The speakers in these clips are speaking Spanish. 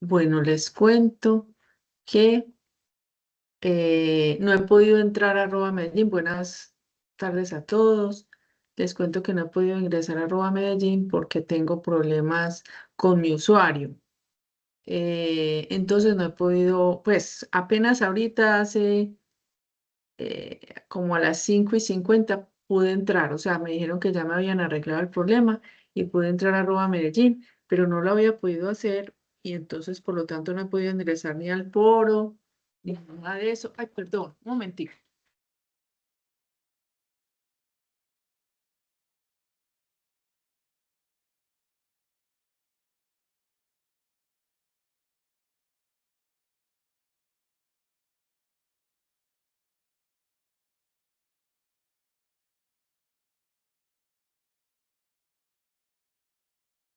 Bueno, les cuento que no he podido entrar a Medellín. Buenas tardes a todos. Les cuento que no he podido ingresar a Medellín porque tengo problemas con mi usuario. Entonces no he podido, pues apenas ahorita hace como a las 5:50 pude entrar. O sea, me dijeron que ya me habían arreglado el problema y pude entrar a Medellín, pero no lo había podido hacer y entonces por lo tanto no he podido ingresar ni al foro ni nada de eso. Ay, perdón, un momentico.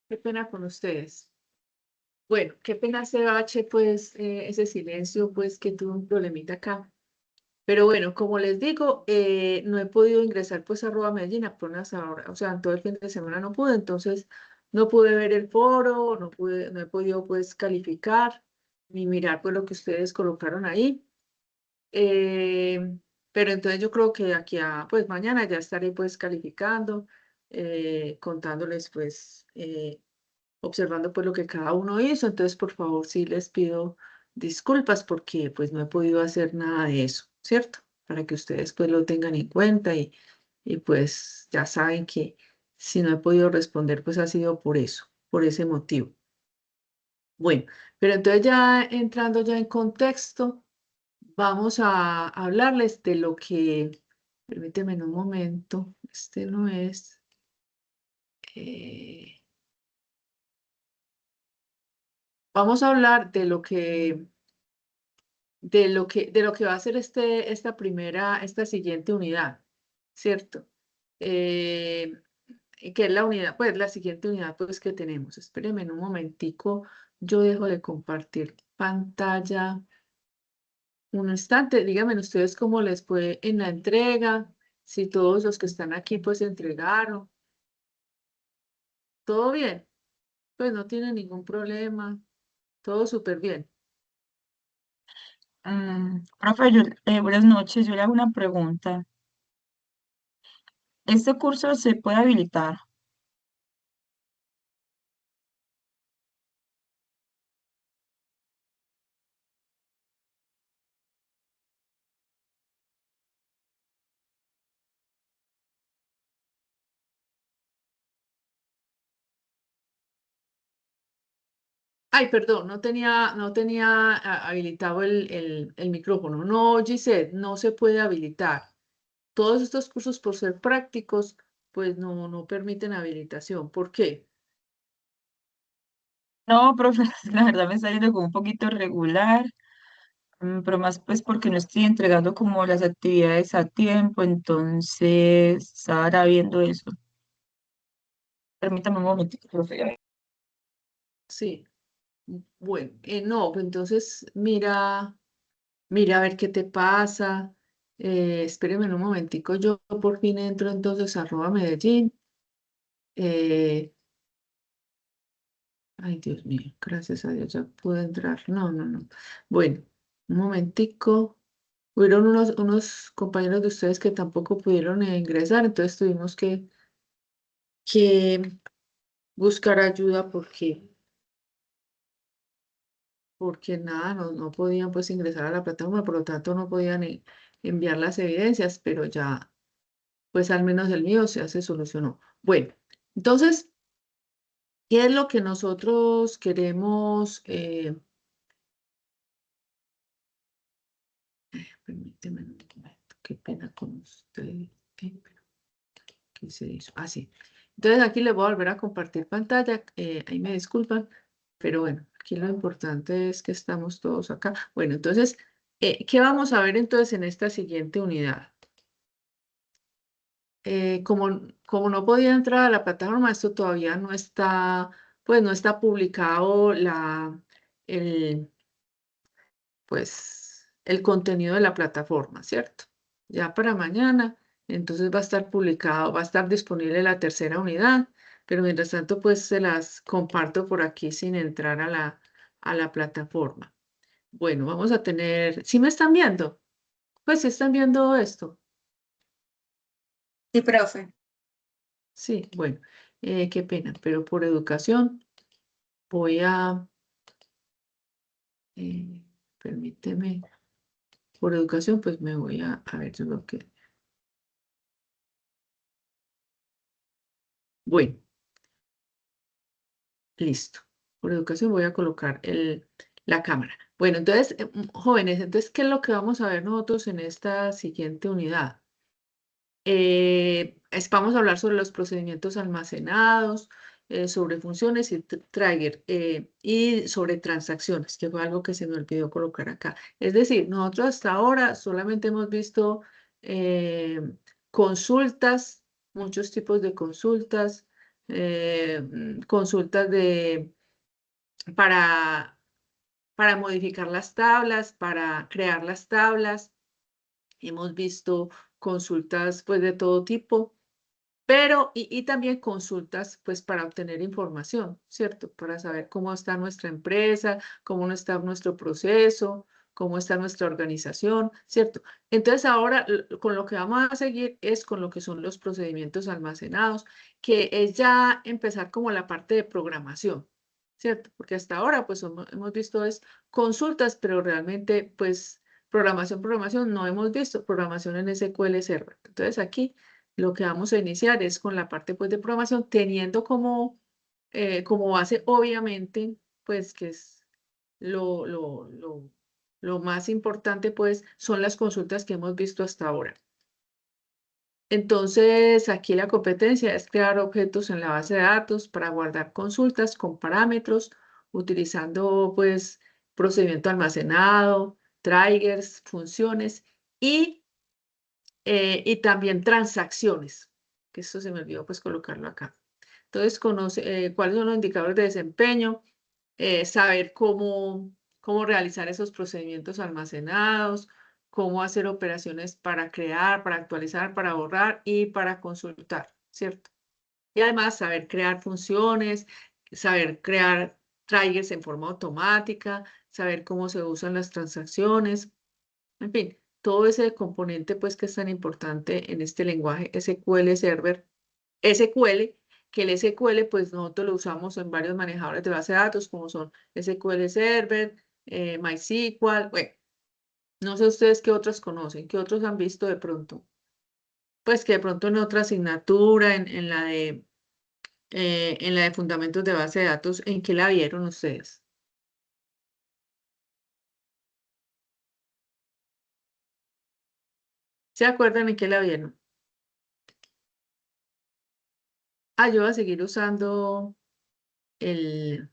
Qué pena con ustedes. Bueno, qué pena ese bache, pues, ese silencio, pues, que tuve un problemita acá. Pero bueno, como les digo, no he podido ingresar pues a Medellín apenas ahora, o sea, en todo el fin de semana no pude, entonces no pude ver el foro, no he podido pues calificar ni mirar pues lo que ustedes colocaron ahí. Eh, pero entonces yo creo que aquí a pues mañana ya estaré pues calificando, contándoles pues observando pues lo que cada uno hizo. Entonces, por favor, sí les pido disculpas porque pues no he podido hacer nada de eso, ¿cierto? Para que ustedes pues lo tengan en cuenta y pues ya saben que si no he podido responder pues ha sido por eso, por ese motivo. Bueno, pero entonces ya entrando ya en contexto, vamos a hablarles de lo que, permíteme en un momento, este no es, eh, vamos a hablar de lo que va a ser esta siguiente unidad, ¿cierto? Eh, que es la unidad, pues la siguiente unidad pues que tenemos. Espérenme en un momentico, yo dejo de compartir pantalla un instante. Díganme ustedes cómo les fue en la entrega, si todos los que están aquí pues entregaron, todo bien, pues no tienen ningún problema, todo súper bien. Profe, buenas noches. Yo le hago una pregunta. ¿Este curso se puede habilitar? Ay, perdón, no tenía habilitado el micrófono. No, Gisette, no se puede habilitar. Todos estos cursos, por ser prácticos, pues no permiten habilitación. ¿Por qué? No, profe, la verdad me está yendo como un poquito regular, pero más pues porque no estoy entregando como las actividades a tiempo, entonces estaba viendo eso. Permítame un momentito, profe. Sí. Bueno, no, pues entonces mira a ver qué te pasa. Espéreme un momentico, yo por fin entro entonces a Medellín. Eh, Ay, Dios mío, gracias a Dios ya pude entrar. No. Bueno, un momentico. Hubieron unos compañeros de ustedes que tampoco pudieron ingresar, entonces tuvimos que buscar ayuda porque nada, no podían pues ingresar a la plataforma, por lo tanto no podían enviar las evidencias, pero ya, pues al menos el mío ya se solucionó. Bueno, entonces, ¿qué es lo que nosotros queremos? Permíteme un momento, qué pena con usted. ¿Qué se hizo? Ah, sí. Entonces aquí les voy a volver a compartir pantalla. Ahí me disculpan, pero bueno, aquí lo importante es que estamos todos acá. Bueno, entonces, ¿qué vamos a ver entonces en esta siguiente unidad? Como no podía entrar a la plataforma, esto todavía no está, pues no está publicado el, pues, el contenido de la plataforma, ¿cierto? Ya para mañana, entonces va a estar publicado, va a estar disponible la tercera unidad, pero mientras tanto, pues se las comparto por aquí sin entrar a la plataforma. Bueno, vamos a tener, ¿sí me están viendo? Pues sí están viendo esto. Sí, profe. Sí, bueno, qué pena, pero por educación voy a, eh, permíteme, por educación pues me voy a ver yo lo que, bueno, listo. Por educación voy a colocar la cámara. Bueno, entonces, jóvenes, entonces, ¿qué es lo que vamos a ver nosotros en esta siguiente unidad? Vamos a hablar sobre los procedimientos almacenados, sobre funciones y trigger y sobre transacciones, que fue algo que se me olvidó colocar acá. Es decir, nosotros hasta ahora solamente hemos visto eh, consultas, muchos tipos de consultas, consultas para, para modificar las tablas, para crear las tablas. Hemos visto consultas pues de todo tipo, pero y también consultas pues para obtener información, ¿cierto? Para saber cómo está nuestra empresa, cómo no está nuestro proceso, cómo está nuestra organización, ¿cierto? Entonces ahora con lo que vamos a seguir es con lo que son los procedimientos almacenados, que es ya empezar como la parte de programación, ¿cierto? Porque hasta ahora pues hemos visto es consultas, pero realmente pues programación no hemos visto, programación en SQL Server. Entonces aquí lo que vamos a iniciar es con la parte pues de programación, teniendo como base, obviamente, pues que es lo, lo, lo, lo más importante, pues son las consultas que hemos visto hasta ahora. Entonces, aquí la competencia es crear objetos en la base de datos para guardar consultas con parámetros, utilizando pues procedimiento almacenado, triggers, funciones y también transacciones, que esto se me olvidó pues colocarlo acá. Entonces, cuáles son los indicadores de desempeño, saber cómo realizar esos procedimientos almacenados, cómo hacer operaciones para crear, para actualizar, para borrar y para consultar, ¿cierto? Y además saber crear funciones, saber crear triggers en forma automática, saber cómo se usan las transacciones, en fin, todo ese componente pues que es tan importante en este lenguaje SQL Server, SQL, que el SQL pues nosotros lo usamos en varios manejadores de base de datos como son SQL Server, MySQL, bueno, no sé ustedes qué otros conocen, qué otros han visto de pronto. Pues que de pronto en otra asignatura, en la de fundamentos de base de datos, ¿en qué la vieron ustedes? ¿Se acuerdan en qué la vieron? Ah, yo voy a seguir usando el,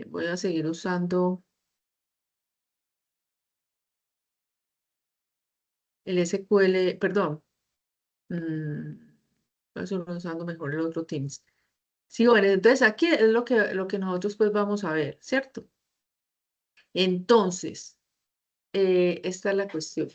voy a seguir usando el SQL, perdón, voy a seguir usando mejor el otro Teams. Sí, bueno, entonces aquí es lo que nosotros pues vamos a ver, ¿cierto? Entonces, esta es la cuestión.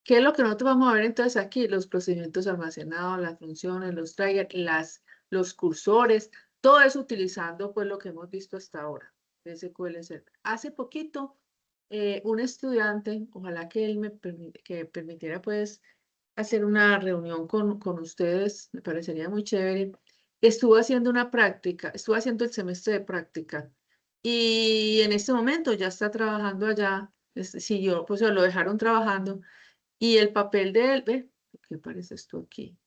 ¿Qué es lo que nosotros vamos a ver entonces aquí? Los procedimientos almacenados, las funciones, los triggers, los cursores, todo eso utilizando pues lo que hemos visto hasta ahora, SQL Server. Hace poquito, un estudiante, ojalá que él que permitiera pues hacer una reunión con ustedes, me parecería muy chévere, estuvo haciendo una práctica, estuvo haciendo el semestre de práctica y en este momento ya está trabajando allá, siguió, pues lo dejaron trabajando y el papel de él, ve, ¿qué parece esto aquí?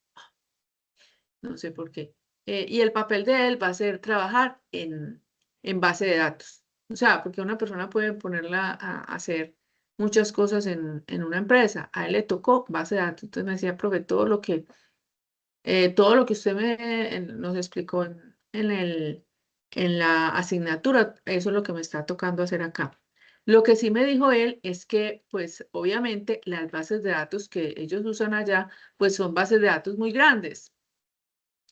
No sé por qué. Y el papel de él va a ser trabajar en base de datos. O sea, porque una persona puede ponerla a hacer muchas cosas en una empresa. A él le tocó base de datos. Entonces me decía, profe, todo lo que usted nos explicó en la asignatura, eso es lo que me está tocando hacer acá. Lo que sí me dijo él es que, pues, obviamente, las bases de datos que ellos usan allá, pues son bases de datos muy grandes,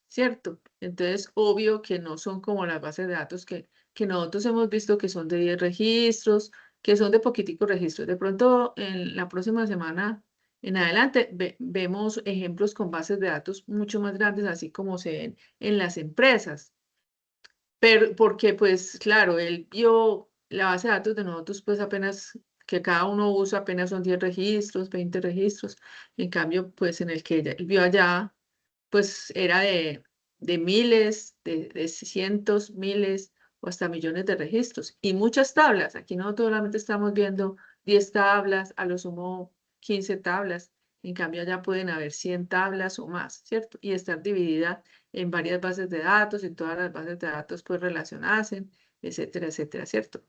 ¿cierto? Entonces, obvio que no son como las bases de datos que nosotros hemos visto que son de 10 registros, que son de poquiticos registros. De pronto, en la próxima semana en adelante, vemos ejemplos con bases de datos mucho más grandes, así como se ven en las empresas. pero porque pues claro, él vio la base de datos de nosotros pues apenas que cada uno usa apenas son 10 registros, 20 registros, en cambio pues en el que él vio allá pues era de miles, de cientos, miles o hasta millones de registros y muchas tablas. Aquí no solamente estamos viendo 10 tablas, a lo sumo 15 tablas, en cambio allá pueden haber 100 tablas o más, ¿cierto? Y estar dividida en varias bases de datos, en todas las bases de datos pues relacionadas, etcétera, etcétera, ¿cierto?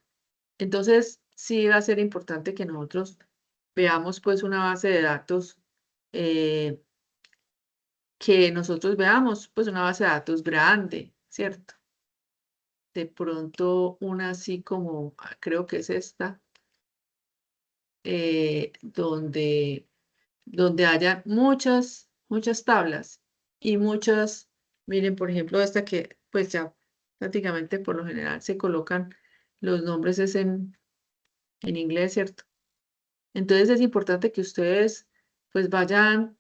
Entonces sí va a ser importante que nosotros veamos pues una base de datos eh, que nosotros veamos pues una base de datos grande, ¿cierto? De pronto una así como, creo que es esta, donde haya muchas tablas y muchas, miren, por ejemplo, esta que pues ya prácticamente por lo general se colocan los nombres es en inglés, ¿cierto? Entonces es importante que ustedes pues vayan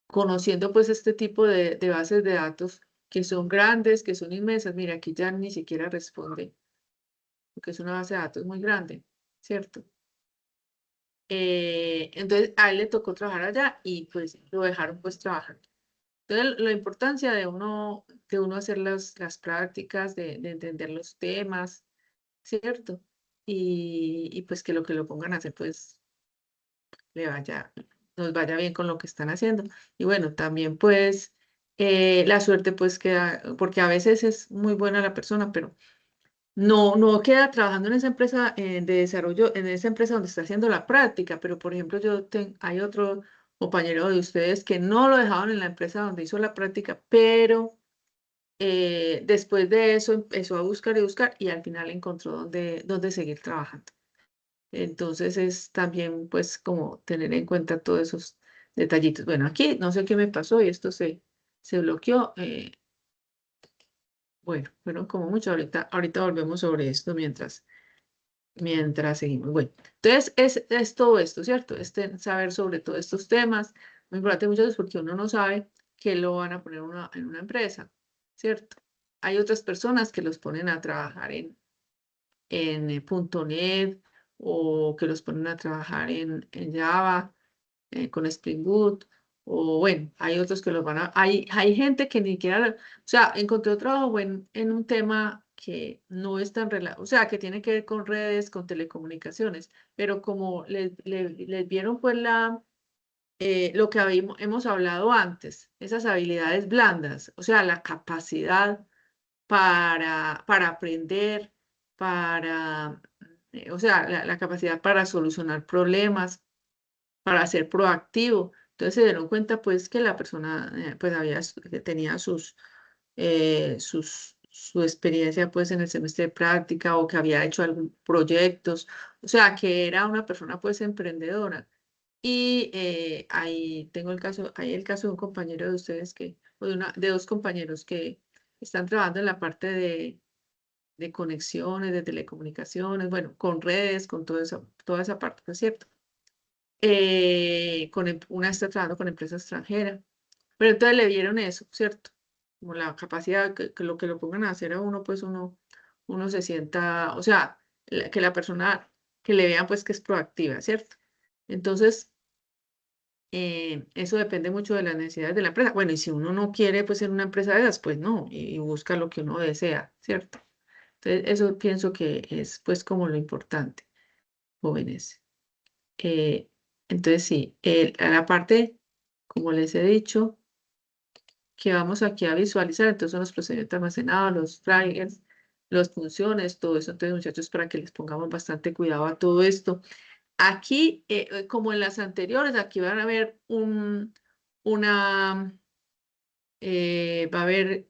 conociendo pues este tipo de bases de datos que son grandes, que son inmensas. Mira, aquí ya ni siquiera responde, porque es una base de datos muy grande, ¿cierto? Entonces a él le tocó trabajar allá y pues lo dejaron pues trabajar. Entonces la importancia de uno hacer las prácticas, de entender los temas, ¿cierto? Y pues que lo pongan a hacer pues le vaya, nos vaya bien con lo que están haciendo. Y bueno, también pues la suerte pues queda, porque a veces es muy buena la persona, pero no queda trabajando en esa empresa de desarrollo, en esa empresa donde está haciendo la práctica, pero por ejemplo hay otro compañero de ustedes que no lo dejaban en la empresa donde hizo la práctica, pero después de eso empezó a buscar y buscar y al final encontró dónde seguir trabajando. Entonces es también pues como tener en cuenta todos esos detallitos. Bueno, aquí no sé qué me pasó y esto se bloqueó. Bueno, fueron como mucho. Ahorita volvemos sobre esto mientras seguimos. Bueno, entonces es todo esto, ¿cierto? Saber sobre todos estos temas. Muy importante muchas veces porque uno no sabe que lo van a poner en una empresa, ¿cierto? Hay otras personas que los ponen a trabajar en .NET o que los ponen a trabajar en Java, con Spring Boot, o bueno, hay otros que los hay gente que ni siquiera, o sea, encontré trabajo en un tema que no es tan o sea, que tiene que ver con redes, con telecomunicaciones, pero como les vieron pues lo que hemos hablado antes, esas habilidades blandas, o sea, la capacidad para aprender, o sea, la capacidad para solucionar problemas, para ser proactivo. Entonces se dieron cuenta pues que la persona pues que tenía su experiencia pues en el semestre de práctica o que había hecho algunos proyectos, o sea, que era una persona pues emprendedora. Y ahí tengo el caso de un compañero de ustedes o de dos compañeros que están trabajando en la parte de conexiones, de telecomunicaciones, bueno, con redes, con toda esa parte, ¿no es cierto? Una está trabajando con empresa extranjera, pero entonces le vieron eso, ¿cierto? Como la capacidad, que lo que lo pongan a hacer a uno, pues uno se sienta, o sea, que la persona, que le vean pues que es proactiva, ¿cierto? Entonces, eso depende mucho de las necesidades de la empresa. Bueno, y si uno no quiere pues en una empresa de esas, pues no, y busca lo que uno desea, ¿cierto? Entonces, eso pienso que es pues como lo importante, jóvenes. Eh, entonces, sí, a la parte, como les he dicho, que vamos aquí a visualizar, entonces son los procedimientos almacenados, los triggers, las funciones, todo eso. Entonces, muchachos, para que les pongamos bastante cuidado a todo esto. Aquí, como en las anteriores, aquí van a ver una, va a haber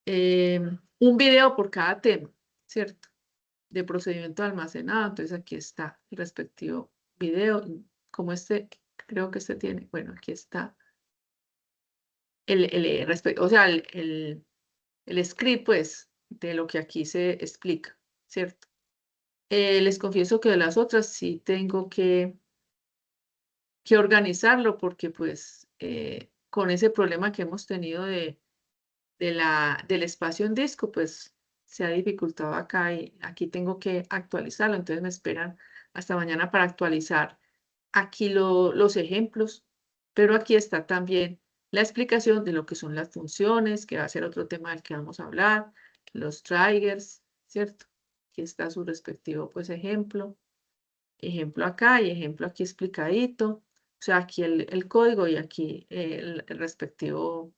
un video por cada tema, ¿cierto? De procedimiento almacenado. Entonces, aquí está el respectivo video. Como creo que este tiene, bueno, aquí está o sea, el script, pues, de lo que aquí se explica, ¿cierto? Les confieso que de las otras sí tengo que organizarlo porque, pues, con ese problema que hemos tenido del espacio en disco, pues, se ha dificultado acá y aquí tengo que actualizarlo, entonces me esperan hasta mañana para actualizar aquí los ejemplos, pero aquí está también la explicación de lo que son las funciones, que va a ser otro tema del que vamos a hablar, los triggers, ¿cierto? Aquí está su respectivo, pues, ejemplo acá y ejemplo aquí explicadito, o sea, aquí el código y aquí el respectivo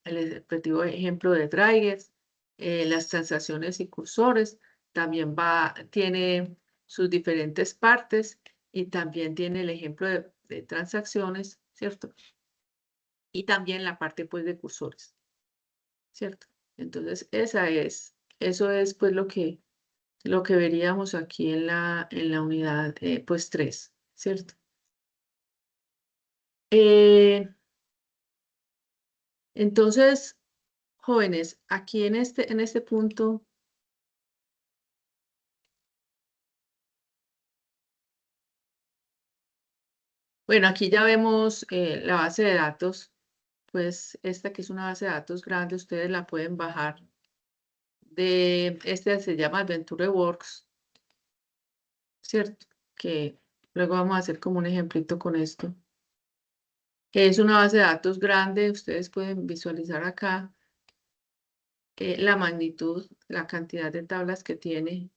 ejemplo de triggers, las transacciones y cursores, también tiene sus diferentes partes y también tiene el ejemplo de transacciones, ¿cierto? Y también la parte pues de cursores, ¿cierto? Entonces, eso es pues lo que veríamos aquí en la unidad pues 3, ¿cierto? Eh, entonces, jóvenes, aquí en este punto. Bueno, aquí ya vemos la base de datos, pues esta que es una base de datos grande, ustedes la pueden bajar se llama Adventure Works, ¿cierto? Que luego vamos a hacer como un ejemplito con esto. Que es una base de datos grande, ustedes pueden visualizar acá la magnitud, la cantidad de tablas que tiene.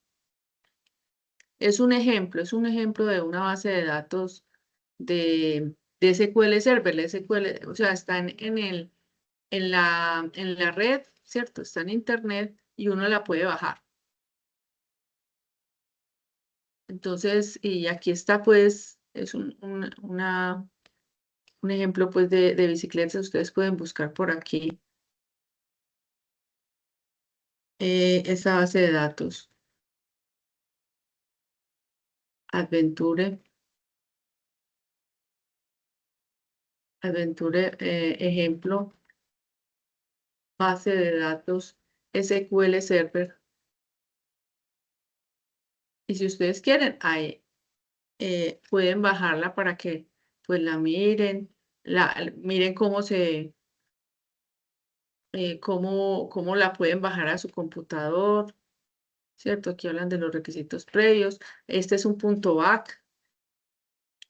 Es un ejemplo de una base de datos de SQL Server, SQL, o sea, está en la red, ¿cierto? Está en internet y uno la puede bajar. Entonces, y aquí está pues, es un ejemplo pues de bicicletas, ustedes pueden buscar por aquí esa base de datos, Adventure, ejemplo, base de datos SQL Server. Y si ustedes quieren, ahí pueden bajarla para que pues la miren, miren cómo la pueden bajar a su computador, ¿cierto? Aquí hablan de los requisitos previos. Este es un punto back.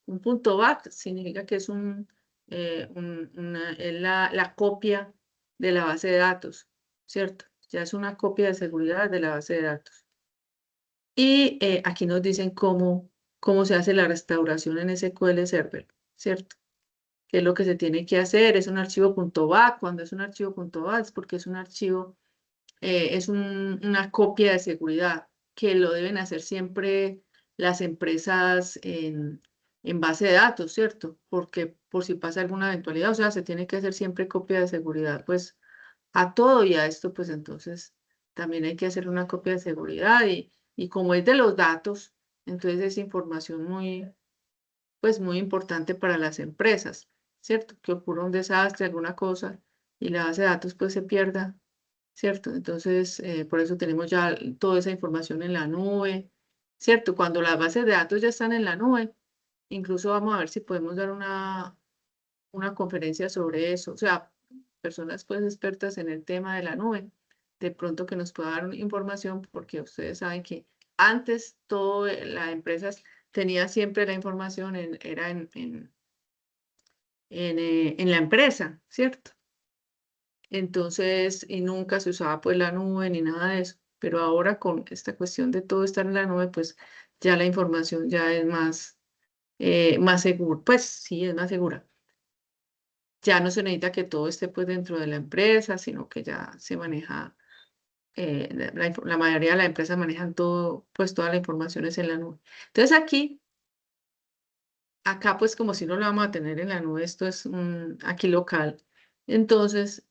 Un punto back significa que es la copia de la base de datos, ¿cierto? Ya es una copia de seguridad de la base de datos. Y aquí nos dicen cómo se hace la restauración en SQL Server, ¿cierto? ¿Qué es lo que se tiene que hacer? Es un archivo .back. Cuando es un archivo .back es porque es un archivo, una copia de seguridad que lo deben hacer siempre las empresas en base de datos, ¿cierto? Porque por si pasa alguna eventualidad, o sea, se tiene que hacer siempre copia de seguridad, pues a todo y a esto, pues entonces también hay que hacer una copia de seguridad y como es de los datos, entonces es información pues muy importante para las empresas, ¿cierto? Que ocurra un desastre, alguna cosa, y la base de datos pues se pierda, ¿cierto? Entonces, por eso tenemos ya toda esa información en la nube, ¿cierto? Cuando las bases de datos ya están en la nube, incluso vamos a ver si podemos dar una conferencia sobre eso, o sea, personas pues expertas en el tema de la nube, de pronto que nos pueda dar información, porque ustedes saben que antes todo las empresas tenía siempre la información era en la empresa, ¿cierto? Entonces, y nunca se usaba pues la nube ni nada de eso, pero ahora con esta cuestión de todo estar en la nube, pues ya la información ya es más segura, pues sí, es más segura. Ya no se necesita que todo esté pues dentro de la empresa, sino que ya se maneja, la mayoría de las empresas manejan todo, pues toda la información es en la nube. Entonces acá pues como si no lo vamos a tener en la nube, esto es aquí local. Entonces,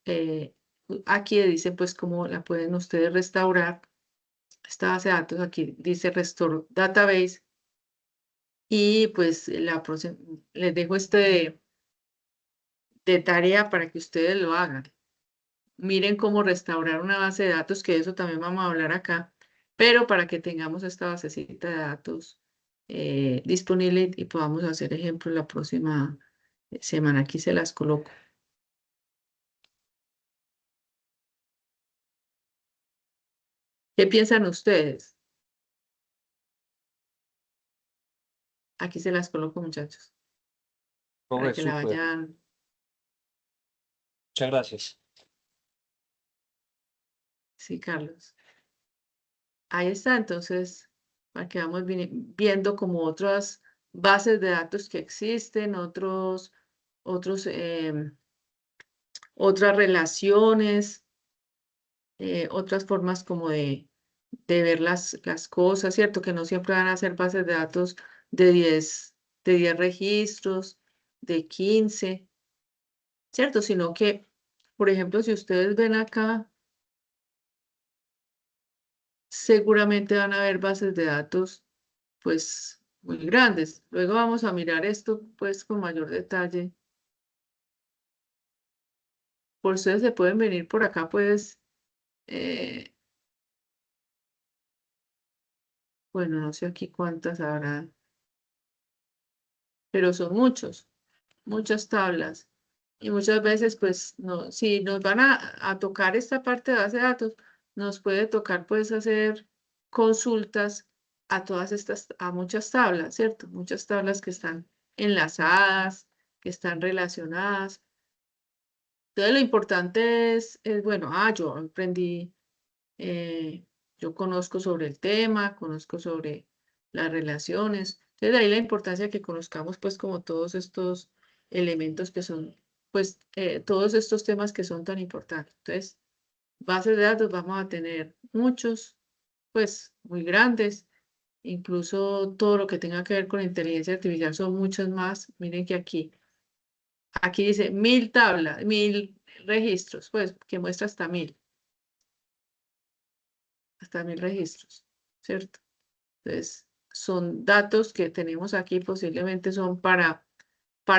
aquí dice pues cómo la pueden ustedes restaurar. Esta base de datos aquí dice Restore Database y pues les dejo de tarea para que ustedes lo hagan. Miren cómo restaurar una base de datos, que de eso también vamos a hablar acá, pero para que tengamos esta basecita de datos disponible y podamos hacer ejemplos la próxima semana. Aquí se las coloco. ¿Qué piensan ustedes? Aquí se las coloco, muchachos, para Profe, que la súper. vayan. Muchas gracias. Sí, Carlos. Ahí está, entonces, para que vamos viendo como otras bases de datos que existen, otros, otras relaciones, otras formas como de ver las cosas, ¿cierto? Que no siempre van a ser bases de datos de 10 registros, de 15, ¿cierto? Sino que, por ejemplo, si ustedes ven acá, seguramente van a haber bases de datos, pues, muy grandes. Luego vamos a mirar esto, pues, con mayor detalle. Por ustedes se pueden venir por acá, pues, eh, bueno, no sé aquí cuántas habrá, pero son muchas tablas. Y muchas veces, pues, no, si nos van a tocar esta parte de base de datos, nos puede tocar, pues, hacer consultas a todas estas, a muchas tablas, ¿cierto? Muchas tablas que están enlazadas, que están relacionadas. Entonces, lo importante es bueno, yo aprendí, eh, yo conozco sobre el tema, conozco sobre las relaciones. Entonces, de ahí la importancia que conozcamos, pues, como todos estos elementos que son, pues, todos estos temas que son tan importantes. Entonces, bases de datos vamos a tener muchos, pues, muy grandes. Incluso todo lo que tenga que ver con inteligencia artificial son muchos más. Miren que aquí dice 1000 tablas, 1000 registros, pues, que muestra hasta 1000 registros, ¿cierto? Entonces, son datos que tenemos aquí, posiblemente son para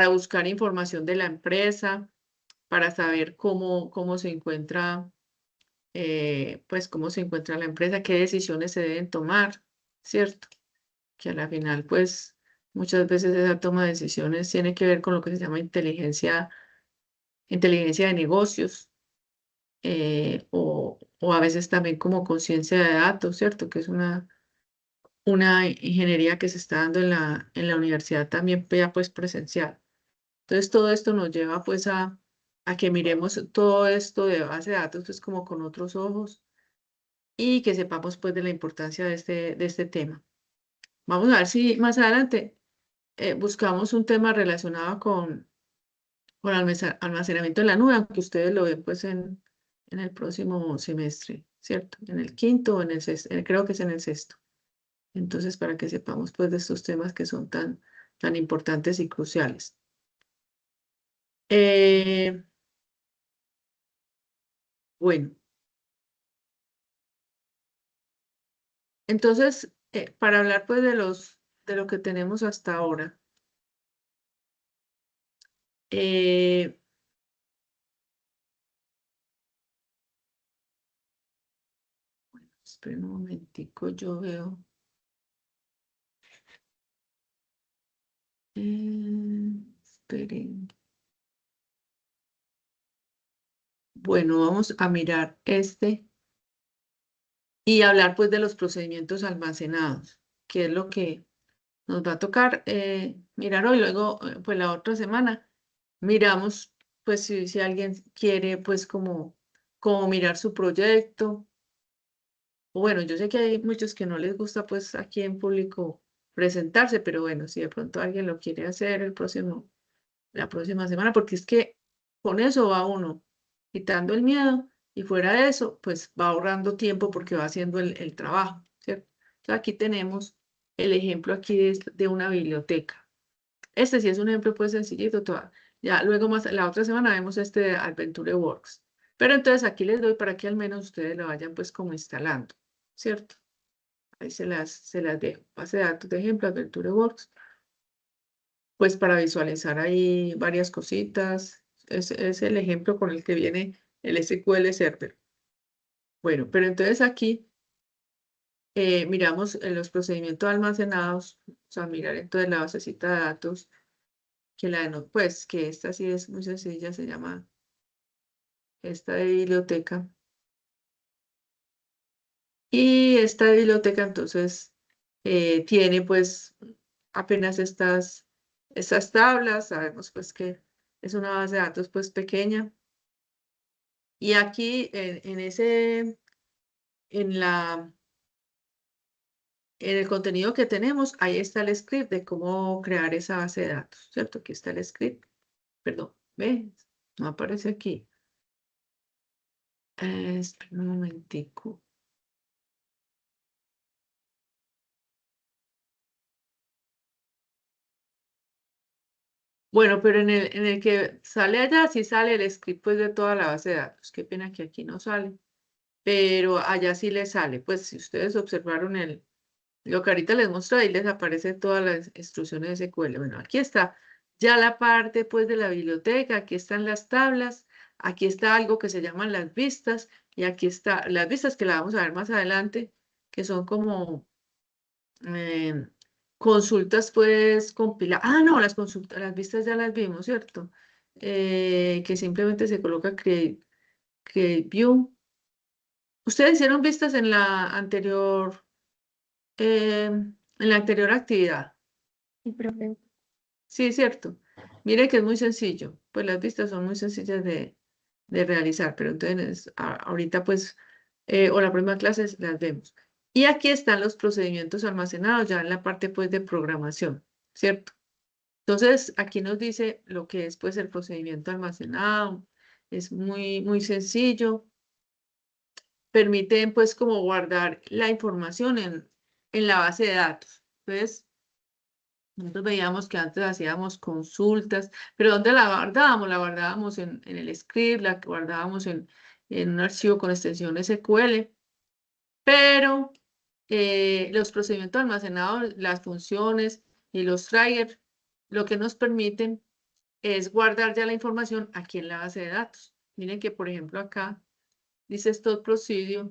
buscar información de la empresa, para saber cómo se encuentra, pues cómo se encuentra la empresa, qué decisiones se deben tomar, ¿cierto? Que a la final, pues, muchas veces esa toma de decisiones tiene que ver con lo que se llama inteligencia de negocios, o a veces también como conciencia de datos, ¿cierto? Que es una ingeniería que se está dando en la universidad también ya pues presencial. Entonces todo esto nos lleva pues a que miremos todo esto de base de datos pues como con otros ojos y que sepamos pues de la importancia de este tema. Vamos a ver si más adelante buscamos un tema relacionado con almacenamiento en la nube, aunque ustedes lo ven pues en el próximo semestre, ¿cierto? En el quinto o en el sexto, creo que es en el sexto. Entonces, para que sepamos pues de estos temas que son tan importantes y cruciales. Eh, bueno, entonces, para hablar pues de lo que tenemos hasta ahora, eh, esperen un momentico, yo veo. Esperen. Bueno, vamos a mirar este y hablar pues de los procedimientos almacenados, que es lo que nos va a tocar mirar hoy. Luego, pues la otra semana, miramos pues si alguien quiere pues como mirar su proyecto. O bueno, yo sé que hay muchos que no les gusta pues aquí en público presentarse, pero bueno, si de pronto alguien lo quiere hacer la próxima semana, porque es que con eso va uno quitando el miedo y fuera de eso, pues va ahorrando tiempo porque va haciendo el trabajo, ¿cierto? Entonces aquí tenemos el ejemplo aquí de una biblioteca. Este sí es un ejemplo pues sencillito, ya luego más la otra semana vemos este de Adventure Works. Pero entonces aquí les doy para que al menos ustedes lo vayan pues como instalando, ¿cierto? Ahí se las dejo. Base de datos de ejemplo, Adventure Works, pues para visualizar ahí varias cositas. Es el ejemplo con el que viene el SQL Server. Bueno, pero entonces aquí miramos los procedimientos almacenados, o sea, mirar entonces la basecita de datos, pues que esta sí es muy sencilla, se llama esta de biblioteca. Y esta biblioteca entonces tiene pues apenas estas tablas, sabemos pues que es una base de datos pues pequeña. Y aquí en la, en el contenido que tenemos, ahí está el script de cómo crear esa base de datos, ¿cierto? Aquí está el script, perdón, ¿ves? No aparece aquí. Espera un momentico. Bueno, pero en el que sale allá, sí sale el script pues, de toda la base de datos. Qué pena que aquí no sale, pero allá sí le sale. Pues si ustedes observaron lo que ahorita les mostré, ahí les aparece todas las instrucciones de SQL. Bueno, aquí está ya la parte pues de la biblioteca, aquí están las tablas, aquí está algo que se llaman las vistas, y aquí está las vistas que la vamos a ver más adelante, que son como eh, consultas pues compiladas. Ah, no, las consultas, las vistas ya las vimos, ¿cierto? Que simplemente se coloca create view. Ustedes hicieron vistas en la anterior actividad. Sí, profe. Sí, cierto. Mire que es muy sencillo. Pues las vistas son muy sencillas de realizar, pero entonces ahorita pues, o la próxima clase las vemos. Y aquí están los procedimientos almacenados ya en la parte pues de programación, ¿cierto? Entonces aquí nos dice lo que es pues el procedimiento almacenado. Es muy sencillo. Permiten pues como guardar la información en la base de datos. Entonces, nosotros veíamos que antes hacíamos consultas, pero ¿dónde la guardábamos? La guardábamos en el script, la guardábamos en un archivo con extensión SQL, pero los procedimientos almacenados, las funciones y los triggers, lo que nos permiten es guardar ya la información aquí en la base de datos. Miren que, por ejemplo, acá dice stored procedure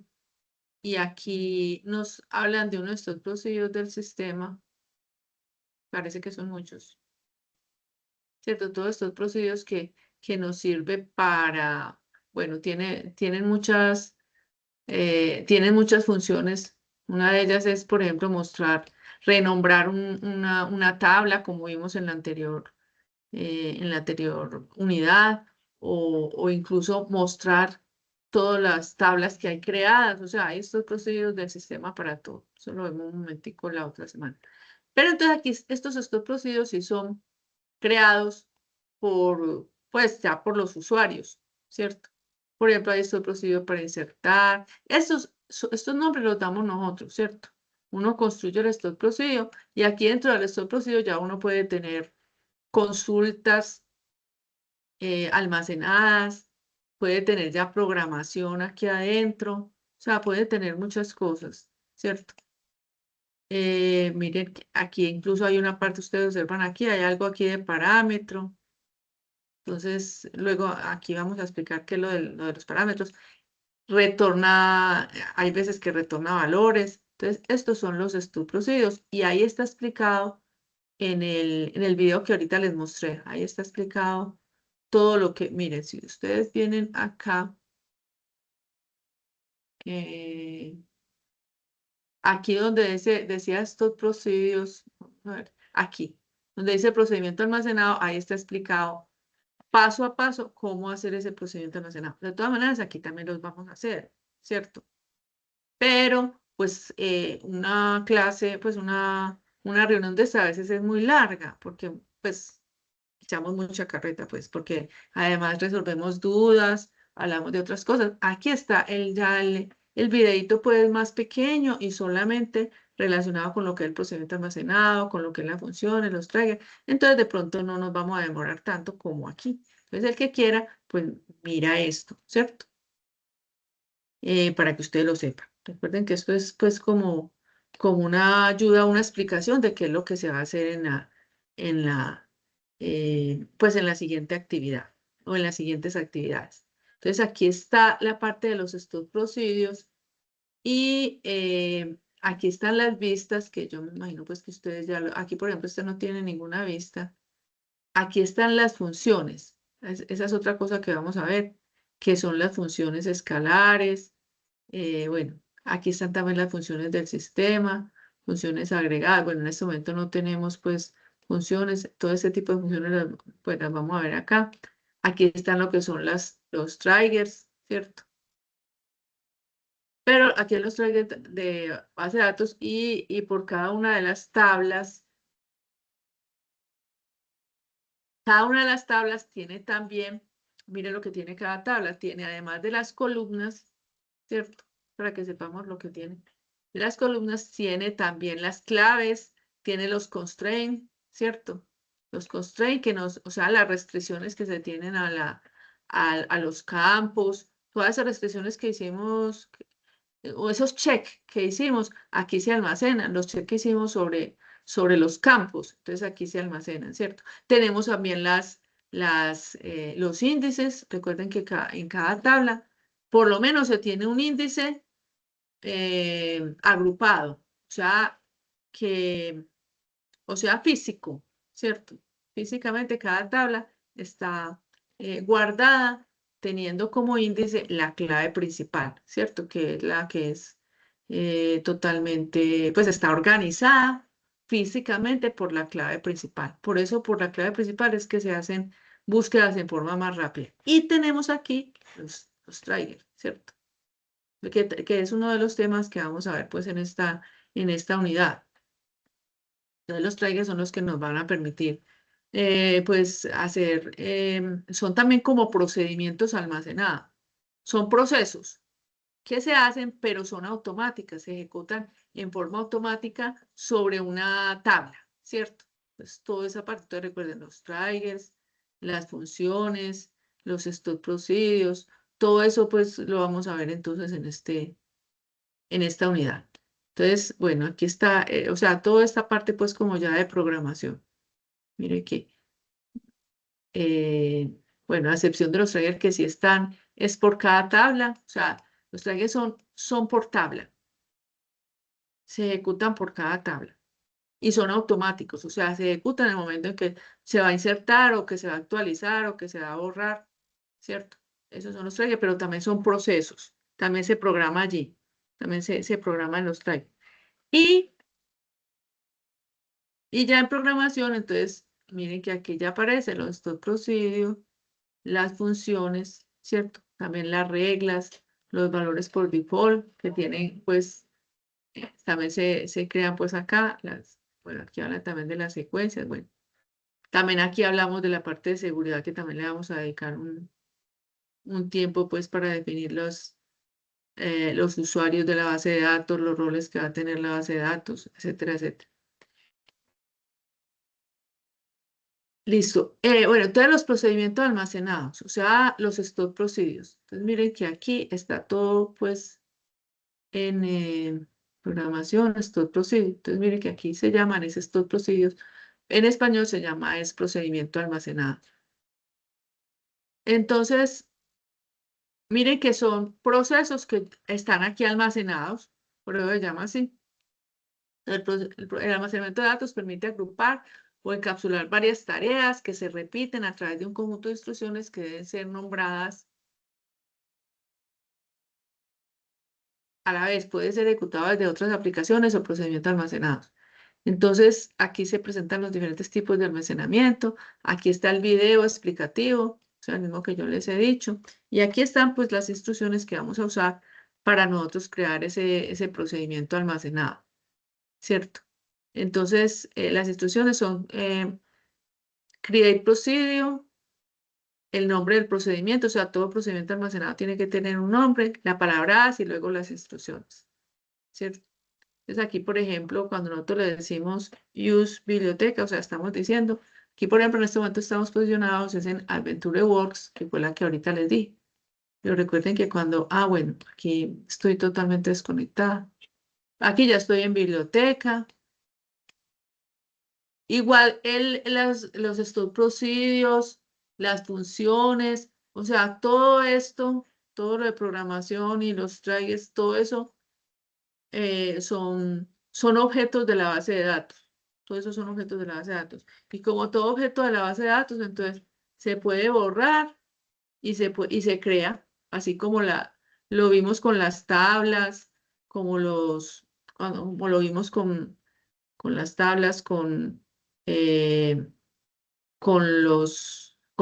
y aquí nos hablan de uno de estos procedimientos del sistema. Parece que son muchos. ¿Cierto? Todos estos procedidos que nos sirve para, bueno, tienen muchas funciones. Una de ellas es, por ejemplo, renombrar una tabla, como vimos en la anterior unidad, o incluso mostrar todas las tablas que hay creadas. O sea, hay estos procedidos del sistema para todo. Eso lo vemos un momentico la otra semana. Pero entonces aquí estos procedidos sí son creados pues ya por los usuarios, ¿cierto? Por ejemplo, hay estos procedidos para insertar. Estos nombres los damos nosotros, ¿cierto? Uno construye el stock procedure y aquí dentro del stock procedure ya uno puede tener consultas almacenadas, puede tener ya programación aquí adentro, o sea, puede tener muchas cosas, ¿cierto? Miren, aquí incluso hay una parte, ustedes observan aquí, hay algo aquí de parámetro. Entonces, luego aquí vamos a explicar qué es lo de los parámetros. Hay veces que retorna valores. Entonces, estos son los stub procedures y ahí está explicado en el video que ahorita les mostré. Ahí está explicado todo lo que, miren, si ustedes vienen acá, eh, aquí donde decía stub procedures, a ver, aquí, donde dice procedimiento almacenado, ahí está explicado paso a paso cómo hacer ese procedimiento almacenado. De todas maneras, aquí también los vamos a hacer, ¿cierto? Pero, pues, una clase, pues, una reunión de esta a veces es muy larga, porque, pues, echamos mucha carreta, pues, porque además resolvemos dudas, hablamos de otras cosas. Aquí está el videito, pues, más pequeño y solamente relacionado con lo que es el procedimiento almacenado, con lo que es la función, los triggers. Entonces, de pronto no nos vamos a demorar tanto como aquí. Entonces, el que quiera, pues, mira esto, ¿cierto? Para que usted lo sepa. Recuerden que esto es, pues, como una ayuda, una explicación de qué es lo que se va a hacer en la, pues en la siguiente actividad o en las siguientes actividades. Entonces aquí está la parte de los stored procedures y aquí están las vistas que yo me imagino pues que ustedes aquí por ejemplo usted no tiene ninguna vista. Aquí están las funciones. Esa es otra cosa que vamos a ver, que son las funciones escalares. Bueno, Aquí están también las funciones del sistema, funciones agregadas. Bueno, en este momento no tenemos pues funciones, todo ese tipo de funciones pues las vamos a ver acá. Aquí están lo que son los triggers, ¿cierto? Pero aquí en los triggers de base de datos y por cada una de las tablas, cada una de las tablas tiene también, mire lo que tiene cada tabla, tiene además de las columnas, ¿cierto? Para que sepamos lo que tiene. Las columnas tiene también las claves, tiene los constraints, ¿cierto? Los constraints que nos, o sea, las restricciones que se tienen a los campos, todas esas restricciones que hicimos, o esos check que hicimos, aquí se almacenan, los check que hicimos sobre los campos, entonces aquí se almacenan, ¿cierto? Tenemos también los índices, recuerden que en cada tabla, por lo menos se tiene un índice agrupado, que, o sea, físico, ¿cierto? Físicamente cada tabla está guardada teniendo como índice la clave principal, ¿cierto? Que es la que es totalmente, pues está organizada físicamente por la clave principal. Por eso, por la clave principal es que se hacen búsquedas en forma más rápida. Y tenemos aquí los triggers, ¿cierto? Que es uno de los temas que vamos a ver pues en esta unidad. Entonces, los triggers son los que nos van a permitir pues hacer, son también como procedimientos almacenados. Son procesos que se hacen, pero son automáticas, se ejecutan en forma automática sobre una tabla, ¿cierto? Pues toda esa parte, entonces recuerden los triggers, las funciones, los stop procedures, todo eso pues lo vamos a ver entonces en esta unidad. Entonces, bueno, aquí está, o sea, toda esta parte pues como ya de programación. Mire que, eh, bueno, a excepción de los triggers que sí están, es por cada tabla, o sea, los triggers son por tabla, se ejecutan por cada tabla y son automáticos, o sea, se ejecutan en el momento en que se va a insertar o que se va a actualizar o que se va a borrar, ¿cierto? Esos son los triggers, pero también son procesos, también se programa allí, también se programa en los triggers. Y ya en programación, entonces, miren que aquí ya aparecen los stop procedure, las funciones, ¿cierto? También las reglas, los valores por default que tienen, pues, también se crean, pues, acá. Bueno, aquí hablan también de las secuencias, bueno. También aquí hablamos de la parte de seguridad que también le vamos a dedicar un tiempo, pues, para definir los usuarios de la base de datos, los roles que va a tener la base de datos, etcétera, etcétera. Listo. Bueno, entonces los procedimientos almacenados, o sea, los stored procedures. Entonces miren que aquí está todo pues en programación, stored procedures. Entonces miren que aquí se llaman es stored procedures. En español se llama es procedimiento almacenado. Entonces, miren que son procesos que están aquí almacenados, por eso se llama así. El almacenamiento de datos permite agrupar o encapsular varias tareas que se repiten a través de un conjunto de instrucciones que deben ser nombradas a la vez. Puede ser ejecutado desde otras aplicaciones o procedimientos almacenados. Entonces, aquí se presentan los diferentes tipos de almacenamiento. Aquí está el video explicativo, o sea, el mismo que yo les he dicho. Y aquí están pues las instrucciones que vamos a usar para nosotros crear ese procedimiento almacenado, ¿cierto? Entonces, las instrucciones son create procedure, el nombre del procedimiento, o sea, todo procedimiento almacenado tiene que tener un nombre, la palabra AS y luego las instrucciones, ¿cierto? Entonces aquí, por ejemplo, cuando nosotros le decimos use biblioteca, o sea, estamos diciendo, aquí, por ejemplo, en este momento estamos posicionados es en AdventureWorks, que fue la que ahorita les di. Pero recuerden que bueno, aquí estoy totalmente desconectada. Aquí ya estoy en biblioteca. Igual los stored procedures, las funciones, o sea, todo esto, todo lo de programación y los triggers, todo eso son objetos de la base de datos. Todo eso son objetos de la base de datos. Y como todo objeto de la base de datos, entonces se puede borrar y se crea, así como lo vimos con las tablas, como como lo vimos con las tablas, eh, con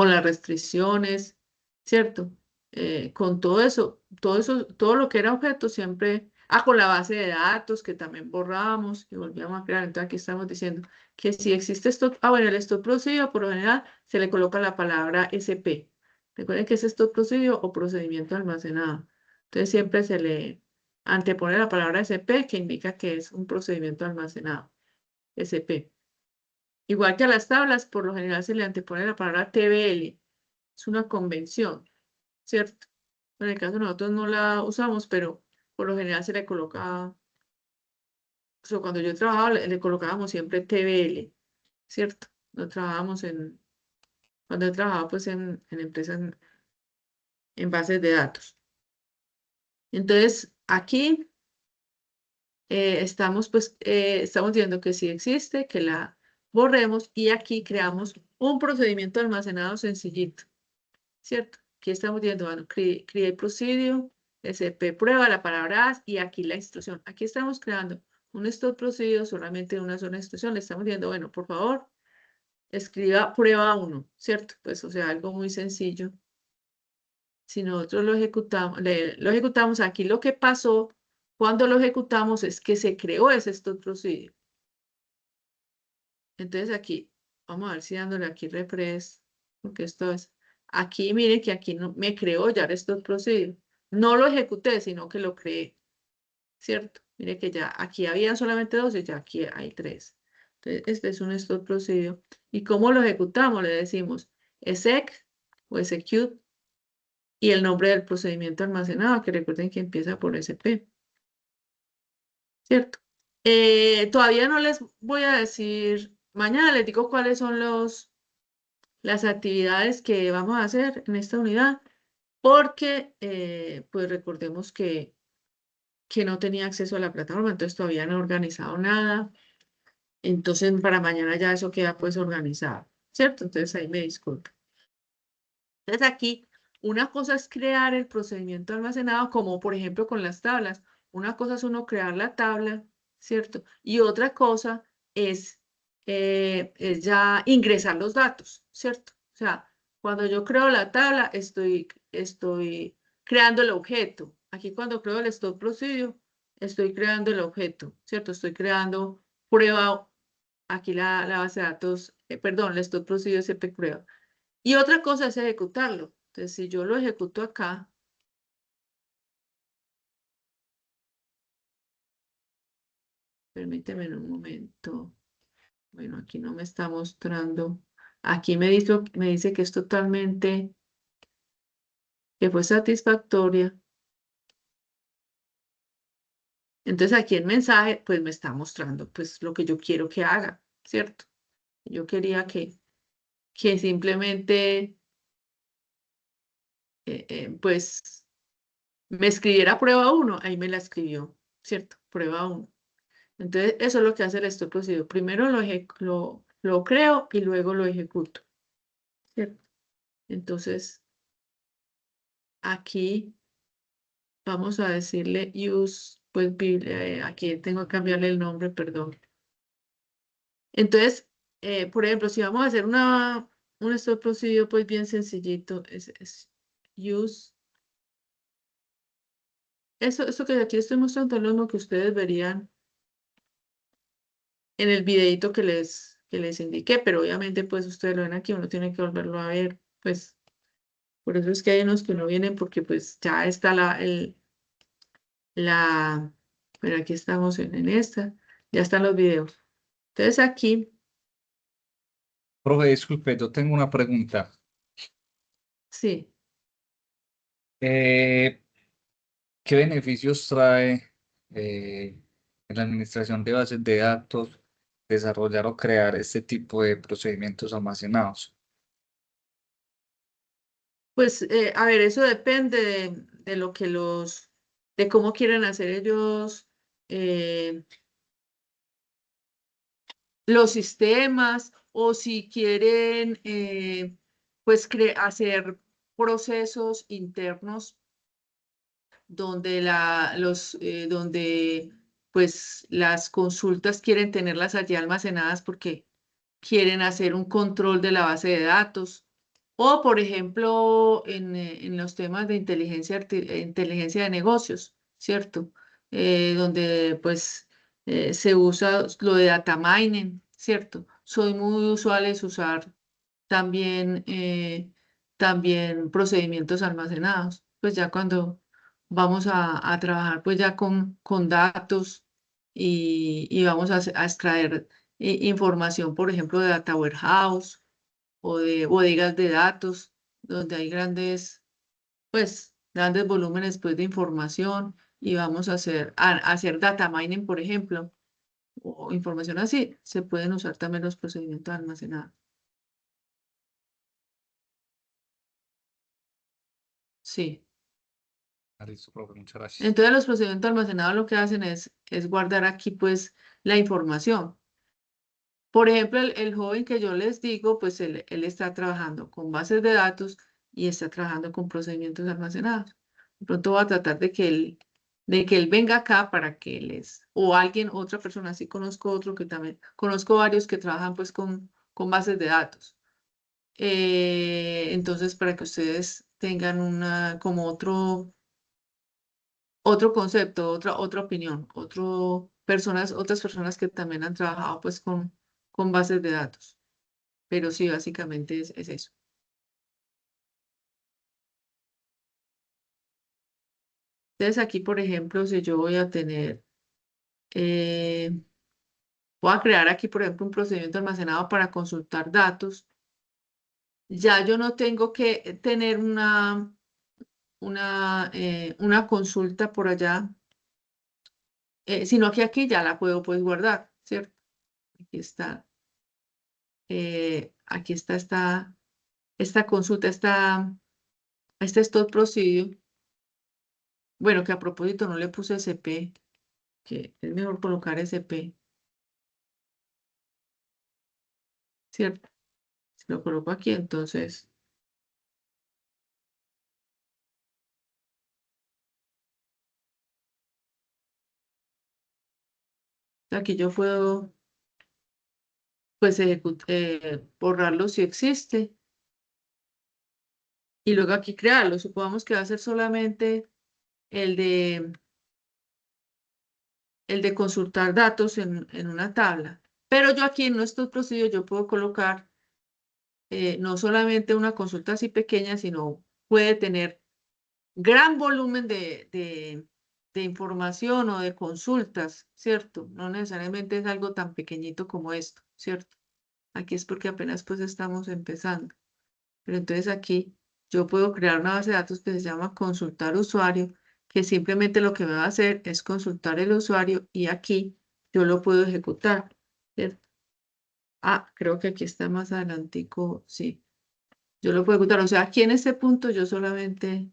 las restricciones, ¿cierto? Con todo lo que era objeto siempre, con la base de datos que también borramos y volvíamos a crear. Entonces aquí estamos diciendo que si existe stock, bueno, el stock procedure por lo general se le coloca la palabra SP. Recuerden que es stock procedure o procedimiento almacenado. Entonces siempre se le antepone la palabra SP que indica que es un procedimiento almacenado. SP. Igual que a las tablas, por lo general se le antepone la palabra TBL. Es una convención, ¿cierto? En el caso de nosotros no la usamos, pero por lo general se le coloca, o sea, cuando yo trabajaba le colocábamos siempre TBL, ¿cierto? No trabajábamos cuando yo trabajaba pues en empresas en bases de datos. Entonces, aquí estamos viendo que sí existe, que la borremos y aquí creamos un procedimiento almacenado sencillito. ¿Cierto? Aquí estamos viendo, bueno, create procedure, SP prueba, la palabra as, y aquí la instrucción. Aquí estamos creando un stored procedure solamente en una sola instrucción. Le estamos diciendo, bueno, por favor, escriba prueba 1, ¿cierto? Pues, o sea, algo muy sencillo. Si nosotros lo ejecutamos, aquí lo que pasó cuando lo ejecutamos es que se creó ese stored procedure. Entonces aquí, vamos a ver si dándole aquí refresh, porque esto es, aquí mire que aquí no, me creó ya stored procedure. No lo ejecuté, sino que lo creé, ¿cierto? Mire que ya aquí había solamente 12, ya aquí hay 3. Entonces, este es un stored procedure. ¿Y cómo lo ejecutamos? Le decimos exec o execute y el nombre del procedimiento almacenado, que recuerden que empieza por SP, ¿cierto? Todavía no les voy a decir, mañana les digo cuáles son las actividades que vamos a hacer en esta unidad, porque pues recordemos que no tenía acceso a la plataforma, entonces todavía no he organizado nada, entonces para mañana ya eso queda pues organizado, ¿cierto? Entonces ahí me disculpo. Entonces aquí una cosa es crear el procedimiento almacenado, como por ejemplo con las tablas. Una cosa es uno crear la tabla, ¿cierto? Y otra cosa es ya ingresar los datos, ¿cierto? O sea, cuando yo creo la tabla, estoy creando el objeto. Aquí cuando creo el stored procedure, estoy creando el objeto, ¿cierto? Estoy creando prueba, aquí la base de datos, perdón, el stored procedure SP prueba. Y otra cosa es ejecutarlo. Entonces, si yo lo ejecuto acá, permíteme un momento. Bueno, aquí no me está mostrando. Aquí me dice que es totalmente, que fue satisfactoria. Entonces aquí el mensaje, pues me está mostrando, pues lo que yo quiero que haga, ¿cierto? Yo quería que simplemente, pues, me escribiera prueba 1. Ahí me la escribió, ¿cierto? Prueba 1. Entonces, eso es lo que hace el stop procedure. Primero lo creo y luego lo ejecuto, ¿cierto? Entonces, aquí vamos a decirle use, pues, aquí tengo que cambiarle el nombre, perdón. Entonces, por ejemplo, si vamos a hacer un stop procedure, pues bien sencillito, es use. Eso que aquí estoy mostrando es lo mismo que ustedes verían en el videito que les indiqué, pero obviamente, pues, ustedes lo ven aquí, uno tiene que volverlo a ver, pues. Por eso es que hay unos que no vienen porque pues ya está pero aquí estamos en esta, ya están los videos. Entonces aquí, Profe, disculpe, yo tengo una pregunta. sí, Eh, ¿Qué beneficios trae en la administración de bases de datos desarrollar o crear este tipo de procedimientos almacenados? pues a ver, eso depende de de cómo quieren hacer ellos eh, los sistemas o si quieren pues hacer procesos internos donde donde pues las consultas quieren tenerlas allí almacenadas porque quieren hacer un control de la base de datos. O, por ejemplo, en los temas de inteligencia de negocios, ¿cierto? Donde pues se usa lo de data mining, ¿cierto? Soy muy usual es usar también, también procedimientos almacenados. Pues ya cuando vamos a trabajar pues ya con datos y vamos a extraer información, por ejemplo, de data warehouse o de bodegas de datos, donde hay grandes volúmenes pues, de información y vamos a hacer data mining, por ejemplo, o información así, se pueden usar también los procedimientos almacenados. Sí. Listo, profe, muchas gracias. Entonces los procedimientos almacenados lo que hacen es guardar aquí pues la información. Por ejemplo, el joven que yo les digo, pues él está trabajando con bases de datos y está trabajando con procedimientos almacenados. De pronto voy a tratar de que él venga acá para que o alguien, otra persona, sí conozco otro que también, conozco varios que trabajan pues con bases de datos. Entonces, para que ustedes tengan como otro concepto, otra opinión, otras personas que también han trabajado pues con bases de datos. Pero sí, básicamente es eso. Entonces aquí, por ejemplo, si yo voy a crear aquí, por ejemplo, un procedimiento almacenado para consultar datos, ya yo no tengo que tener una consulta por allá, sino que aquí ya la puedo pues guardar, ¿cierto? Aquí está, aquí está esta consulta, este stop procedure. Bueno, que a propósito no le puse SP, que es mejor colocar SP, ¿cierto? Si lo coloco aquí, entonces aquí yo puedo pues borrarlo si existe y luego aquí crearlo. Supongamos que va a ser solamente el de, el de consultar datos en una tabla. Pero yo aquí en nuestro procedimiento yo puedo colocar no solamente una consulta así pequeña, sino puede tener gran volumen de información o de consultas, ¿cierto? No necesariamente es algo tan pequeñito como esto, ¿cierto? Aquí es porque apenas pues estamos empezando. Pero entonces aquí yo puedo crear una base de datos que se llama consultar usuario, que simplemente lo que me va a hacer es consultar el usuario y aquí yo lo puedo ejecutar, ¿cierto? Ah, creo que aquí está más adelantico, sí. Yo lo puedo ejecutar, o sea, aquí en este punto yo solamente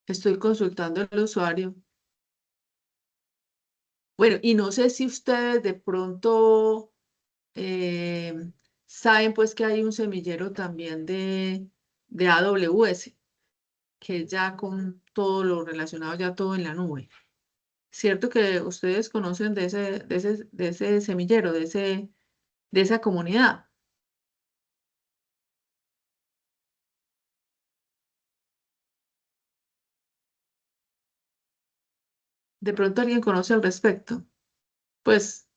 estoy consultando el usuario. Bueno, y no sé si ustedes de pronto saben pues que hay un semillero también de AWS, que es ya con todo lo relacionado, ya todo en la nube. ¿Cierto que ustedes conocen de ese semillero, de esa comunidad? De pronto alguien conoce al respecto. Pues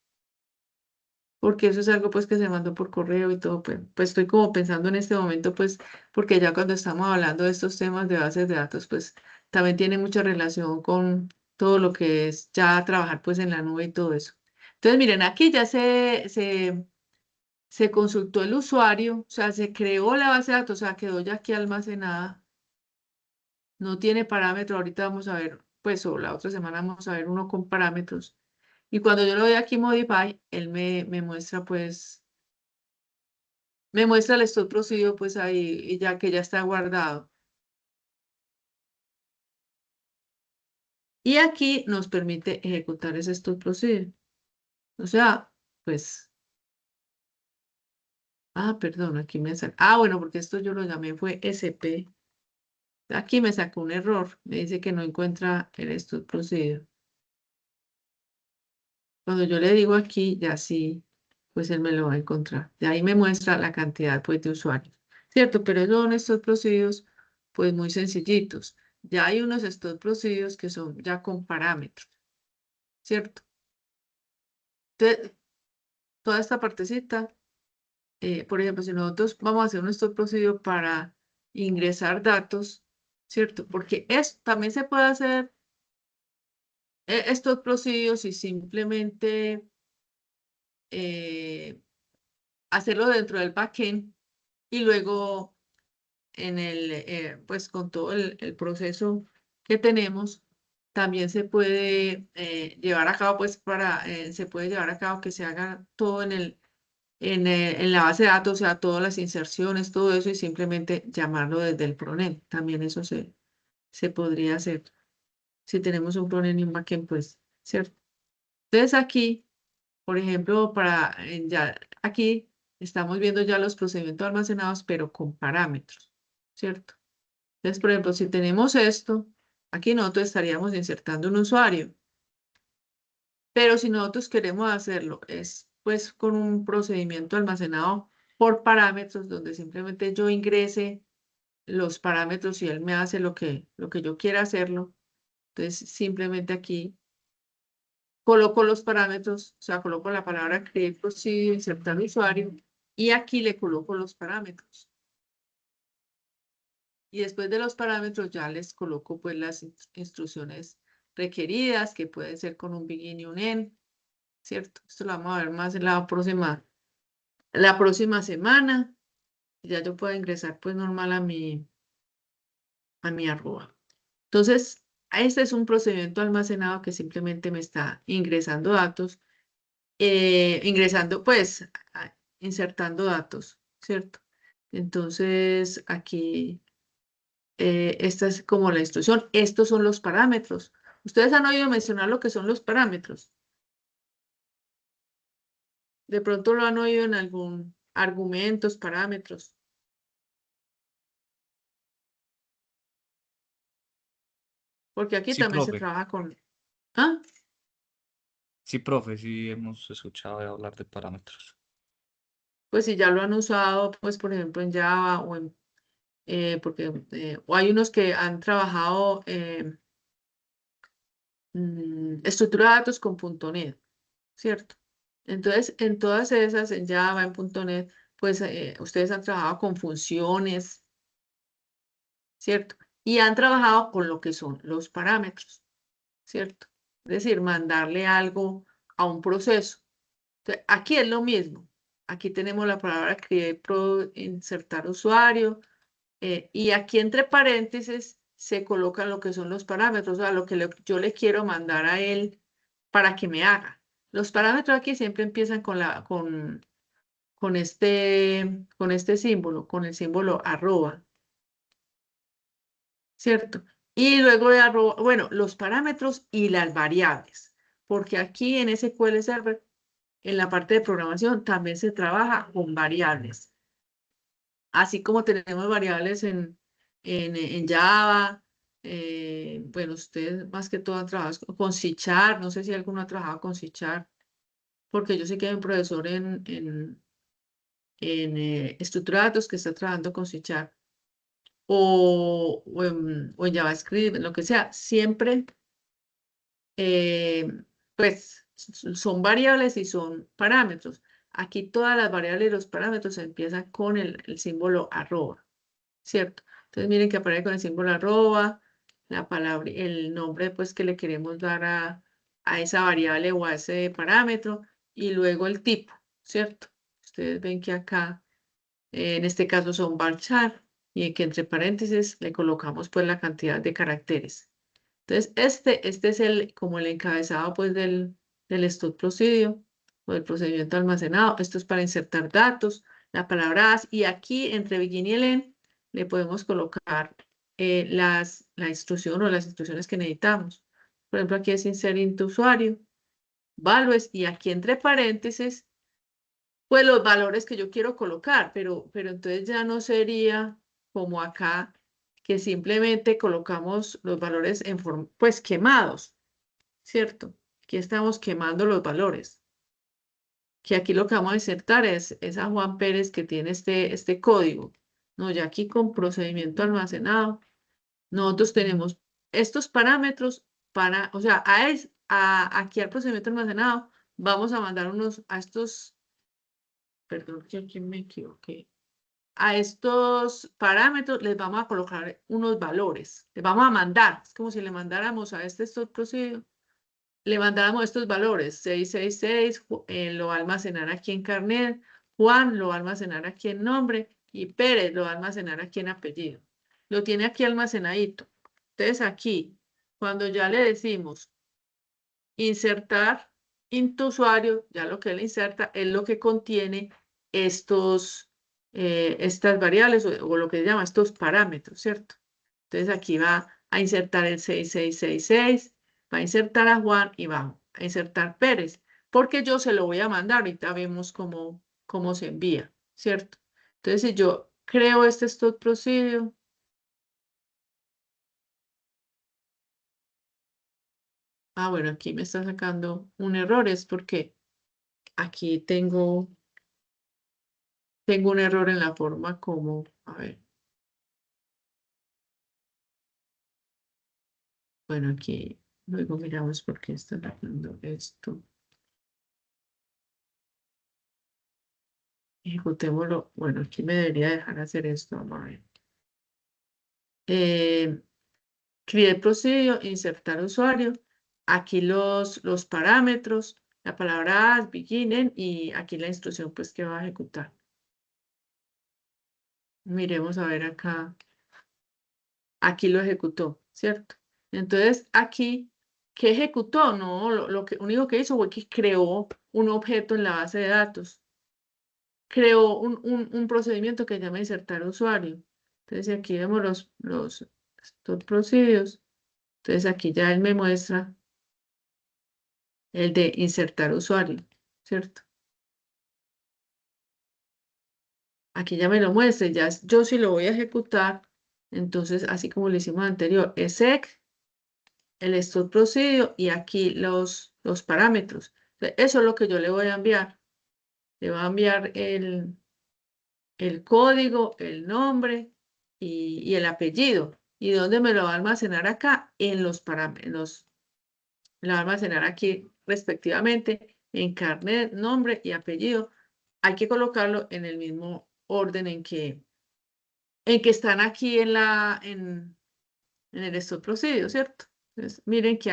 porque eso es algo pues que se mandó por correo y todo, pues estoy como pensando en este momento, pues porque ya cuando estamos hablando de estos temas de bases de datos, pues también tiene mucha relación con todo lo que es ya trabajar pues en la nube y todo eso. Entonces, miren, aquí ya se consultó el usuario, o sea, se creó la base de datos, o sea, quedó ya aquí almacenada, no tiene parámetro, ahorita vamos a ver, pues o la otra semana vamos a ver uno con parámetros. Y cuando yo lo doy aquí Modify, él me muestra pues me muestra el stop procedure pues ahí, y ya que ya está guardado. Y aquí nos permite ejecutar ese stop procedure. O sea, pues, perdón, aquí me sale. Bueno, porque esto yo lo llamé fue SP. Aquí me sacó un error. Me dice que no encuentra el stored procedure. Cuando yo le digo aquí, ya sí, pues él me lo va a encontrar. De ahí me muestra la cantidad pues, de usuarios. ¿Cierto? Pero esos son estos procedidos pues muy sencillitos. Ya hay unos estos procedidos que son ya con parámetros. ¿Cierto? Entonces, toda esta partecita, por ejemplo, si nosotros vamos a hacer un stored procedure para ingresar datos, ¿cierto? Porque esto también se puede hacer estos procedidos y simplemente hacerlo dentro del backend y luego pues con todo el proceso que tenemos, también se puede llevar a cabo, pues se puede llevar a cabo que se haga todo en la base de datos, o sea, todas las inserciones, todo eso, y simplemente llamarlo desde el frontend. También eso se podría hacer. Si tenemos un frontend y un backend, pues, ¿cierto? Entonces aquí, por ejemplo, ya aquí estamos viendo ya los procedimientos almacenados, pero con parámetros, ¿cierto? Entonces, por ejemplo, si tenemos esto, aquí nosotros estaríamos insertando un usuario, pero si nosotros queremos hacerlo, es pues con un procedimiento almacenado por parámetros, donde simplemente yo ingrese los parámetros y él me hace lo que yo quiera hacerlo. Entonces, simplemente aquí coloco los parámetros, o sea, coloco la palabra create procedure, insertar usuario, y aquí le coloco los parámetros. Y después de los parámetros ya les coloco pues las instrucciones requeridas, que pueden ser con un begin y un end, ¿cierto? Esto lo vamos a ver más en la próxima semana. Ya yo puedo ingresar pues normal a mi arroba. Entonces, este es un procedimiento almacenado que simplemente me está ingresando datos, insertando datos, ¿cierto? Entonces, aquí, esta es como la instrucción. Estos son los parámetros. ¿Ustedes han oído mencionar lo que son los parámetros? De pronto lo han oído en algún argumentos, parámetros. Porque aquí Sí, también se profe. trabaja con... ¿Ah? Sí, profe, sí hemos escuchado hablar de parámetros. Pues si ya lo han usado, pues por ejemplo en Java o hay unos que han trabajado estructura de datos con .NET, ¿cierto? Entonces, en todas esas, en Java, en .NET, pues ustedes han trabajado con funciones, ¿cierto? Y han trabajado con lo que son los parámetros, ¿cierto? Es decir, mandarle algo a un proceso. Entonces, aquí es lo mismo. Aquí tenemos la palabra create insertar usuario, y aquí entre paréntesis se colocan lo que son los parámetros, o sea, lo que yo le quiero mandar a él para que me haga. Los parámetros aquí siempre empiezan con este símbolo, con el símbolo arroba, ¿cierto? Y luego de arroba, bueno, los parámetros y las variables, porque aquí en SQL Server, en la parte de programación, también se trabaja con variables. Así como tenemos variables en Java, bueno, ustedes más que todo han trabajado con C#, no sé si alguno ha trabajado con C#, porque yo sé que hay un profesor en estructura de datos que está trabajando con C#, o en JavaScript, en lo que sea, siempre, eh, pues, son variables y son parámetros. Aquí todas las variables y los parámetros empiezan con el símbolo arroba, ¿cierto? Entonces miren que aparece con el símbolo arroba, la palabra, el nombre pues que le queremos dar a esa variable o a ese parámetro, y luego el tipo, ¿cierto? Ustedes ven que acá, en este caso son varchar, y que entre paréntesis le colocamos pues la cantidad de caracteres. Entonces este es como el encabezado pues del stored procedure o del procedimiento almacenado. Esto es para insertar datos, la palabra as, y aquí entre begin y el end le podemos colocar la instrucción o las instrucciones que necesitamos. Por ejemplo, aquí es insert into usuario, values, y aquí entre paréntesis pues los valores que yo quiero colocar, pero entonces ya no sería como acá, que simplemente colocamos los valores en forma, pues quemados, ¿cierto? Aquí estamos quemando los valores, que aquí lo que vamos a insertar es a Juan Pérez que tiene este código. No, ya aquí con procedimiento almacenado, nosotros tenemos estos parámetros para, o sea, aquí al procedimiento almacenado vamos a mandar a estos, perdón, que aquí me equivoqué. A estos parámetros les vamos a colocar unos valores. Les vamos a mandar, es como si le mandáramos a este stop procedure, le mandáramos estos valores. 666, lo va a almacenar aquí en carnet, Juan lo va a almacenar aquí en nombre y Pérez lo va a almacenar aquí en apellido. Lo tiene aquí almacenadito. Entonces aquí, cuando ya le decimos insertar into usuario, ya lo que él inserta es lo que contiene estas variables o lo que se llama estos parámetros, ¿cierto? Entonces aquí va a insertar el 6666, va a insertar a Juan y va a insertar Pérez, porque yo se lo voy a mandar, ahorita vemos cómo se envía, ¿cierto? Entonces si yo creo este stop procedure, bueno, aquí me está sacando un error, es porque aquí tengo un error en la forma como, a ver, bueno, aquí luego miramos por qué está sacando esto. Ejecutémoslo. Bueno, aquí me debería dejar hacer esto. Vamos a ver. Create procedure, insertar usuario. Aquí los parámetros, la palabra as, beginning y aquí la instrucción pues que va a ejecutar. Miremos a ver acá. Aquí lo ejecutó, ¿cierto? Entonces aquí, ¿qué ejecutó? No, lo único que hizo fue que creó un objeto en la base de datos. Creó un procedimiento que se llama insertar usuario. Entonces aquí vemos estos procedimientos. Entonces aquí ya él me muestra el de insertar usuario, ¿cierto? Aquí ya me lo muestra, ya yo sí lo voy a ejecutar. Entonces, así como lo hicimos anterior, exec, el stop procedure y aquí los parámetros. Entonces, eso es lo que yo le voy a enviar. Le voy a enviar el código, el nombre y el apellido. ¿Y dónde me lo va a almacenar acá? En los parámetros. Me lo va a almacenar aquí respectivamente en carnet, nombre y apellido. Hay que colocarlo en el mismo orden en que están aquí en el stop procedure, ¿cierto? Entonces, miren que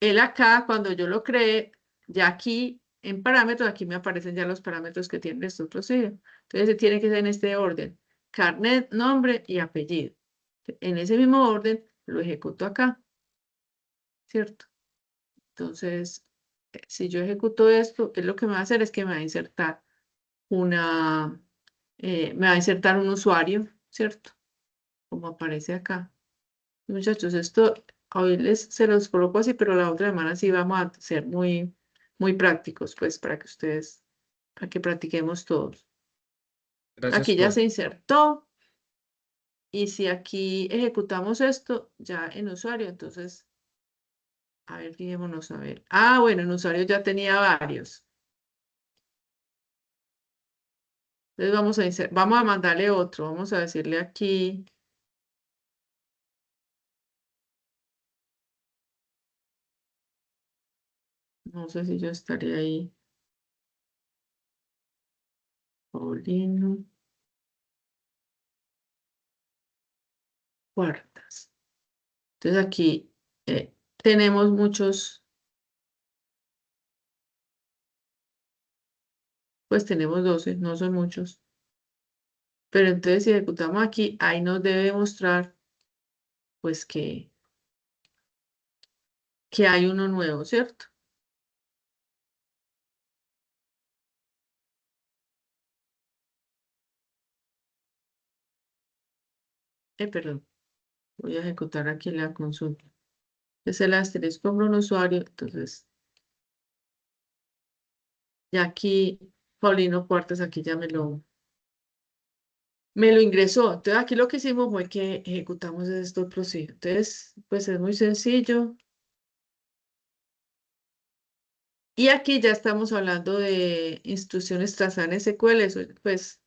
él acá, cuando yo lo creé, ya aquí en parámetros, aquí me aparecen ya los parámetros que tiene el procedure. Entonces, tiene que ser en este orden. Carnet, nombre y apellido. En ese mismo orden lo ejecuto acá, ¿cierto? Entonces, si yo ejecuto esto, es lo que me va a hacer es que me va a insertar me va a insertar un usuario, ¿cierto? Como aparece acá. Muchachos, esto hoy se los coloco así, pero la otra semana sí vamos a ser muy prácticos, pues, para que practiquemos todos. Gracias Aquí ya por... se insertó, y si aquí ejecutamos esto, ya en usuario, entonces, a ver, fijémonos, a ver. Bueno, en usuario ya tenía varios. Entonces vamos a mandarle otro, vamos a decirle aquí, no sé si yo estaría ahí, Paulino, Cuartas. Entonces aquí tenemos pues tenemos 12, no son muchos. Pero entonces si ejecutamos aquí, ahí nos debe mostrar pues que hay uno nuevo, ¿cierto? Perdón, voy a ejecutar aquí la consulta. Es el asterisco para un usuario, entonces Y aquí, Paulino Cuartas, aquí ya me lo ingresó. Entonces aquí lo que hicimos fue que ejecutamos estos procedimientos. Entonces, pues es muy sencillo. Y aquí ya estamos hablando de instrucciones trazadas en SQL. Eso, pues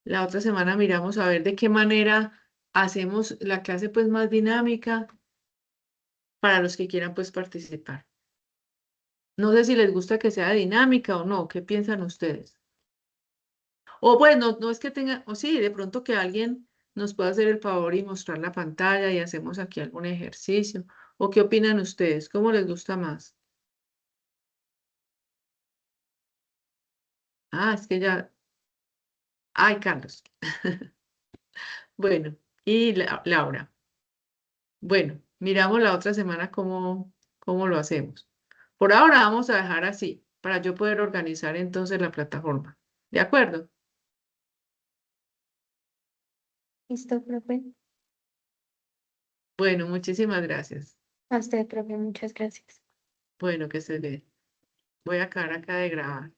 la otra semana miramos a ver de qué manera hacemos la clase pues más dinámica para los que quieran pues participar. No sé si les gusta que sea dinámica o no. ¿Qué piensan ustedes? O bueno, no es que tenga, o sí, de pronto que alguien nos pueda hacer el favor y mostrar la pantalla y hacemos aquí algún ejercicio. ¿O qué opinan ustedes? ¿Cómo les gusta más? Ah, es que ya. Ay, Carlos. Bueno, y Laura. Bueno, miramos la otra semana cómo lo hacemos. Por ahora vamos a dejar así, para yo poder organizar entonces la plataforma. ¿De acuerdo? Listo, profe. Bueno, muchísimas gracias. A usted, profe, muchas gracias. Bueno, que se ve. Voy a acabar acá de grabar.